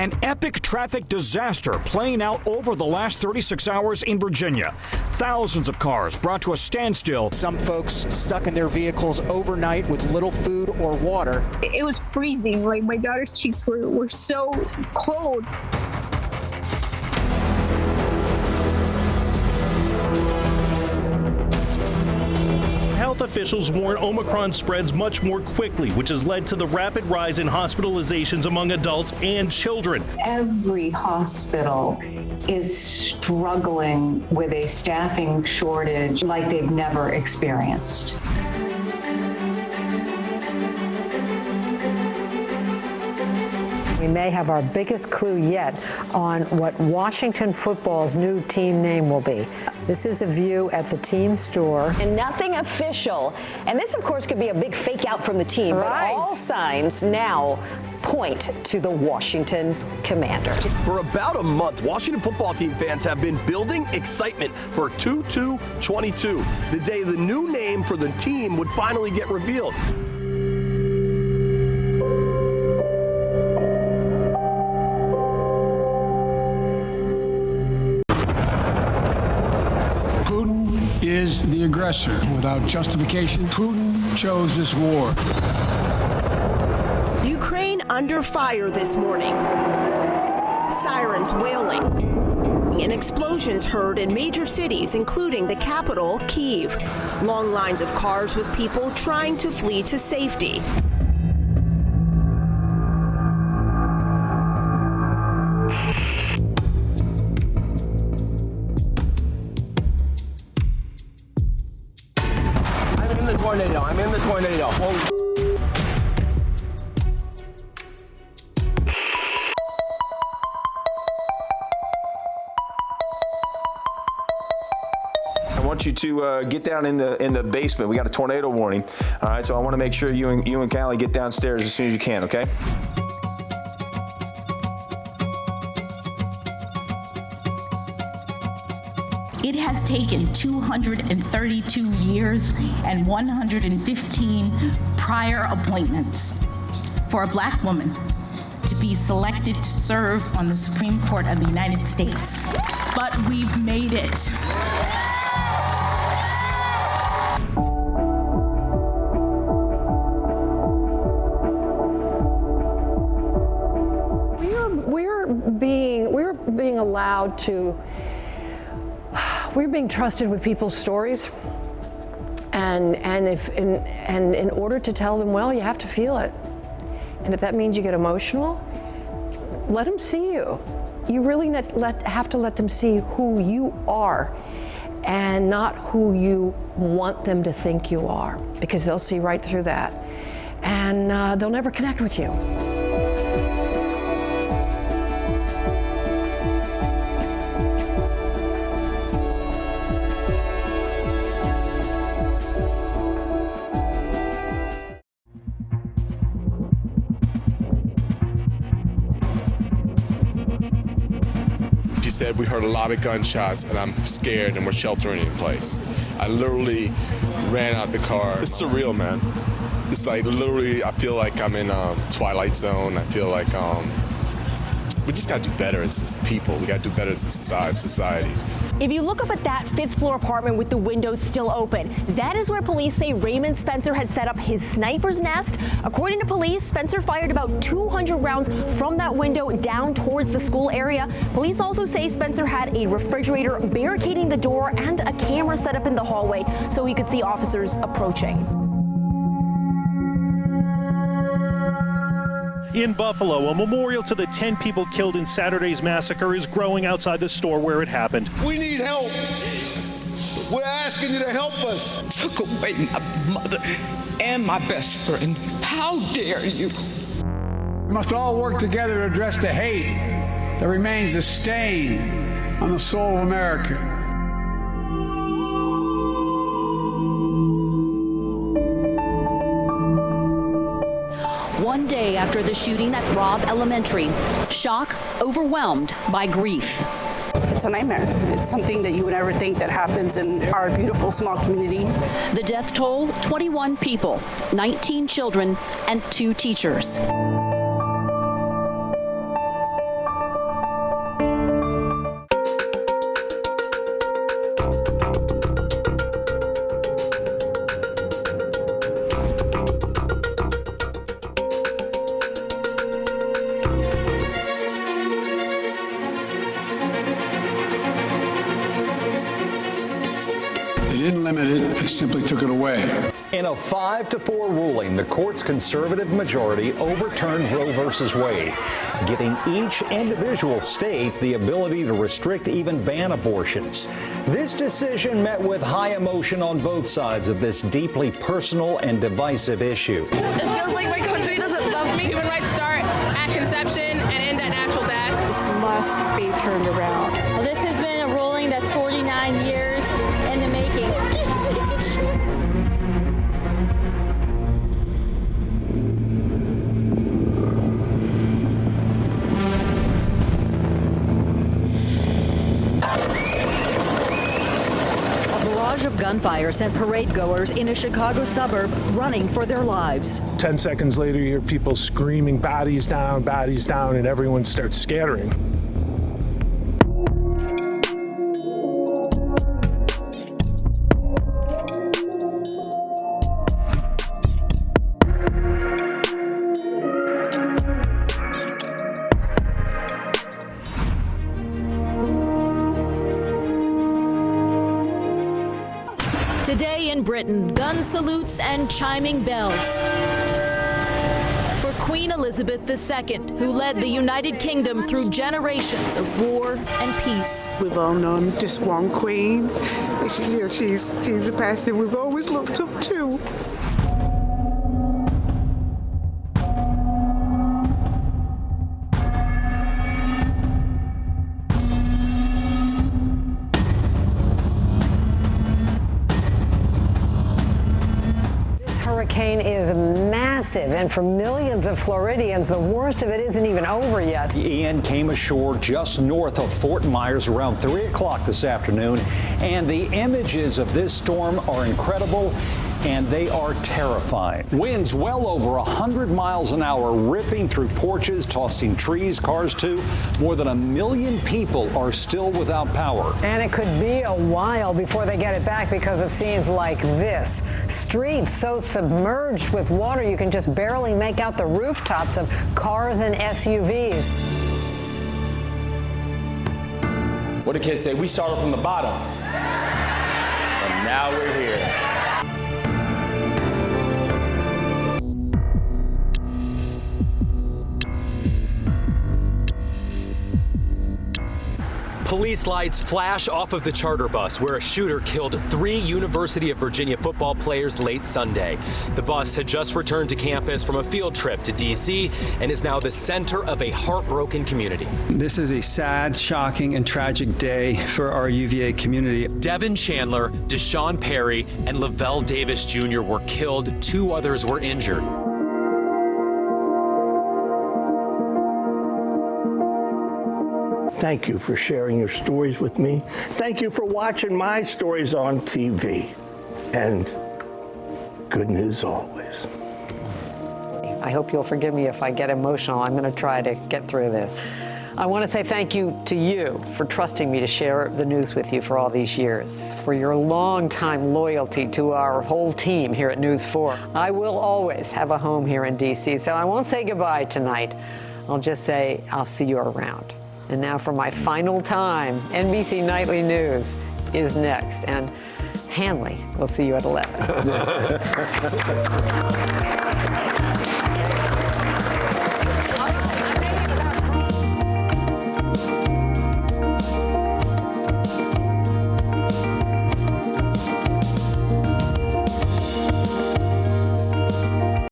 An epic traffic disaster playing out over the last 36 hours in Virginia. Thousands of cars brought to a standstill. Some folks stuck in their vehicles overnight with little food or water. It was freezing. Like, my daughter's cheeks were so cold. Health officials warn Omicron spreads much more quickly, which has led to the rapid rise in hospitalizations among adults and children. Every hospital is struggling with a staffing shortage like they've never experienced. We may have our biggest clue yet on what Washington football's new team name will be. This is a view at the team store. And nothing official. And this, of course, could be a big fake out from the team. Right. But all signs now point to the Washington Commanders. For about a month, Washington football team fans have been building excitement for 2/2/22, the day the new name for the team would finally get revealed. Is the aggressor. Without justification, Putin chose this war. Ukraine under fire this morning. Sirens wailing and explosions heard in major cities, including the capital, Kyiv. Long lines of cars with people trying to flee to safety. I'm in the tornado. Holy. I want you to get down in the basement. We got a tornado warning. All right, so I want to make sure you and Callie get downstairs as soon as you can, okay? It has taken 232 years and 115 prior appointments for a Black woman to be selected to serve on the Supreme Court of the United States. But we've made it. We're being allowed to. We're being trusted with people's stories, and in order to tell them well, you have to feel it, and if that means you get emotional, let them see you. You really have to let them see who you are, and not who you want them to think you are, because they'll see right through that, and they'll never connect with you. She said, we heard a lot of gunshots and I'm scared and we're sheltering in place. I literally ran out the car. It's surreal, man. It's like literally, I feel like I'm in a Twilight Zone. I feel like we just gotta do better as people. We gotta do better as a society. If you look up at that 5th floor apartment with the windows still open, that is where police say Raymond Spencer had set up his sniper's nest. According to police, Spencer fired about 200 rounds from that window down towards the school area. Police also say Spencer had a refrigerator barricading the door and a camera set up in the hallway so he could see officers approaching. In Buffalo, a memorial to the 10 people killed in Saturday's massacre is growing outside the store where it happened. We need help. We're asking you to help us. Took away my mother and my best friend. How dare you? We must all work together to address the hate that remains a stain on the soul of America. One day after the shooting at Robb Elementary, shock overwhelmed by grief. It's a nightmare. It's something that you would never think that happens in our beautiful small community. The death toll, 21 people, 19 children, and 2 teachers. They didn't limit it, they simply took it away. In a 5-4 ruling, the court's conservative majority overturned Roe v. Wade, giving each individual state the ability to restrict, even ban abortions. This decision met with high emotion on both sides of this deeply personal and divisive issue. It feels like my country doesn't love me. Human rights start at conception and end at natural death. This must be turned around. Well, this has been a ruling that's 49 years in the making. Making sure. Of gunfire sent parade goers in a Chicago suburb running for their lives. 10 seconds later, you hear people screaming, bodies down, and everyone starts scattering. Today in Britain, gun salutes and chiming bells for Queen Elizabeth II, who led the United Kingdom through generations of war and peace. We've all known just one queen. She's a person that we've always looked up to. Hurricane is massive, and for millions of Floridians, the worst of it isn't even over yet. Ian came ashore just north of Fort Myers around 3 o'clock this afternoon, and the images of this storm are incredible, and they are terrifying. Winds well over 100 miles an hour ripping through porches, tossing trees, cars too. More than 1 million people are still without power. And it could be a while before they get it back because of scenes like this. Streets so submerged with water you can just barely make out the rooftops of cars and SUVs. What do kids say? We started from the bottom, and now we're here. Police lights flash off of the charter bus where a shooter killed 3 University of Virginia football players late Sunday. The bus had just returned to campus from a field trip to D.C. and is now the center of a heartbroken community. This is a sad, shocking, and tragic day for our UVA community. Devin Chandler, Deshaun Perry, and Lavelle Davis Jr. were killed. 2 others were injured. Thank you for sharing your stories with me. Thank you for watching my stories on TV. And good news always. I hope you'll forgive me if I get emotional. I'm going to try to get through this. I want to say thank you to you for trusting me to share the news with you for all these years, for your long-time loyalty to our whole team here at News 4. I will always have a home here in D.C., so I won't say goodbye tonight. I'll just say I'll see you around. And now for my final time, NBC Nightly News is next. And Hanley, we'll see you at 11.